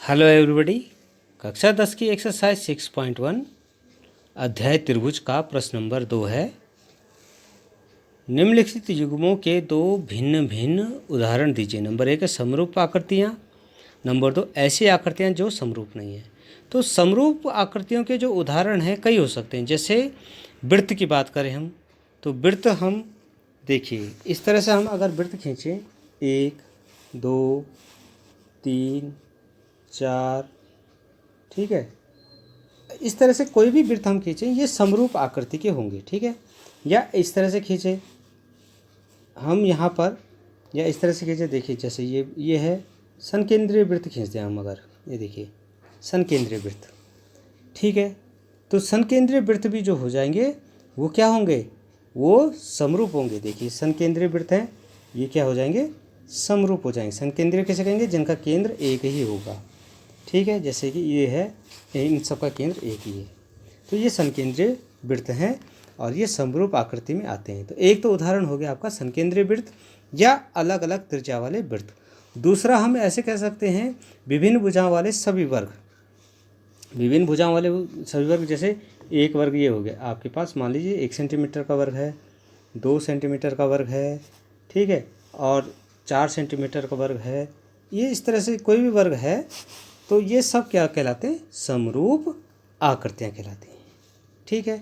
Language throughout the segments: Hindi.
Hello everybody. कक्षा 10 की एक्सरसाइज 6.1 अध्याय त्रिभुज का प्रश्न नंबर 2 है। निम्नलिखित युग्मों के दो भिन्न भिन्न उदाहरण दीजिए। नंबर 1 है समरूप आकृतियाँ, नंबर 2 ऐसी आकृतियाँ जो समरूप नहीं हैं। तो समरूप आकृतियों के जो उदाहरण हैं कई हो सकते हैं। जैसे वृत्त की बात करें हम, तो वृत्त हम देखिए इस तरह से हम अगर वृत्त खींचें 1 2 3 4, ठीक है, इस तरह से कोई भी वृत्त हम खींचें ये समरूप आकृति के होंगे, ठीक है। या इस तरह से खींचें हम यहाँ पर, या इस तरह से खींचें, देखिए जैसे ये है संकेंद्रीय वृत्त खींचते हैं हम, अगर ये देखिए संकेंद्रीय वृत्त, ठीक है। तो संकेंद्रीय वृत्त भी जो हो जाएंगे वो क्या होंगे, वो समरूप होंगे। देखिए संकेंद्रीय वृत्त हैं, ये क्या हो जाएंगे, समरूप हो जाएंगे। संकेंद्रीय कैसे कहेंगे, जिनका केंद्र एक ही होगा, ठीक है। जैसे कि ये है, इन सबका केंद्र एक ही है, तो ये संकेंद्रीय वृत्त हैं और ये समरूप आकृति में आते हैं। तो एक तो उदाहरण हो गया आपका संकेंद्रीय वृत्त या अलग अलग त्रिज्या वाले वृत्त। दूसरा हम ऐसे कह सकते हैं विभिन्न भुजाओं वाले सभी वर्ग। विभिन्न भुजाओं वाले सभी वर्ग, जैसे एक वर्ग ये हो गया आपके पास, मान लीजिए 1 सेंटीमीटर का वर्ग है, 2 सेंटीमीटर का वर्ग है, ठीक है, और 4 सेंटीमीटर का वर्ग है। ये इस तरह से कोई भी वर्ग है तो ये सब क्या कहलाते हैं, समरूप आकृतियाँ कहलाती हैं, ठीक है।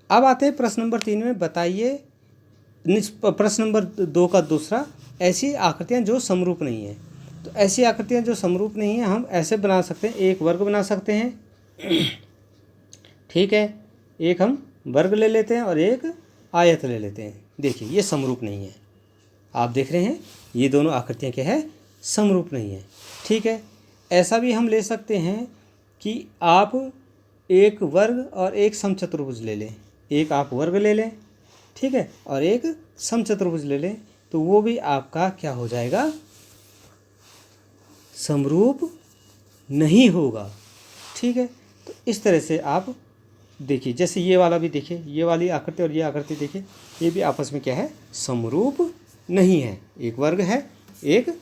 अब आते हैं प्रश्न नंबर 3 में। बताइए, प्रश्न नंबर 2 का दूसरा, ऐसी आकृतियाँ जो समरूप नहीं है। तो ऐसी आकृतियाँ जो समरूप नहीं है हम ऐसे बना सकते हैं, एक वर्ग बना सकते हैं, ठीक है। एक हम वर्ग ले लेते हैं और एक आयत ले लेते हैं। देखिए ये समरूप नहीं है, आप देख रहे हैं ये दोनों आकृतियाँ क्या है, समरूप नहीं है, ठीक है। ऐसा भी हम ले सकते हैं कि आप एक वर्ग और एक समचतुर्भुज ले लें। एक आप वर्ग ले लें, ठीक है, और एक समचतुर्भुज ले लें, तो वो भी आपका क्या हो जाएगा, समरूप नहीं होगा, ठीक है। तो इस तरह से आप देखिए, जैसे ये वाला भी देखिए, ये वाली आकृति और ये आकृति देखिए, ये भी आपस में क्या है, समरूप नहीं है। एक वर्ग है, एक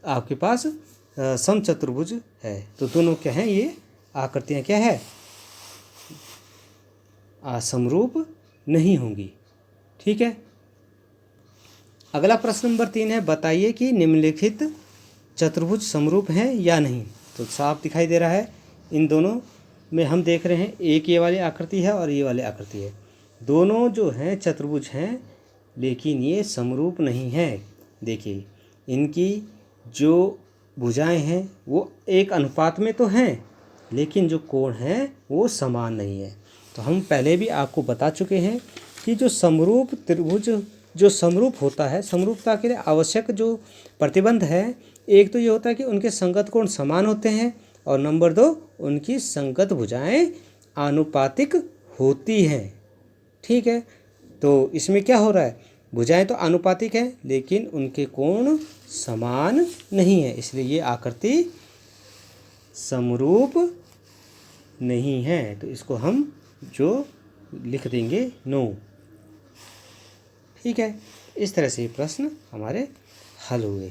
आपके पास समचतुर्भुज है, तो दोनों क्या हैं, ये आकृतियाँ क्या है, समरूप नहीं होंगी, ठीक है। अगला प्रश्न नंबर 3 है। बताइए कि निम्नलिखित चतुर्भुज समरूप हैं या नहीं। तो साफ दिखाई दे रहा है, इन दोनों में हम देख रहे हैं एक ये वाली आकृति है और ये वाली आकृति है। दोनों जो हैं चतुर्भुज हैं, लेकिन ये समरूप नहीं है। देखिए इनकी जो भुजाएं हैं वो एक अनुपात में तो हैं, लेकिन जो कोण हैं वो समान नहीं है। तो हम पहले भी आपको बता चुके हैं कि जो समरूप त्रिभुज जो समरूप होता है, समरूपता के लिए आवश्यक जो प्रतिबंध है, एक तो ये होता है कि उनके संगत कोण समान होते हैं, और नंबर 2 उनकी संगत भुजाएं आनुपातिक होती हैं, ठीक है। तो इसमें क्या हो रहा है, भुजाएं तो आनुपातिक हैं लेकिन उनके कोण समान नहीं है, इसलिए ये आकृति समरूप नहीं है। तो इसको हम जो लिख देंगे नो, ठीक है। इस तरह से ये प्रश्न हमारे हल हुए।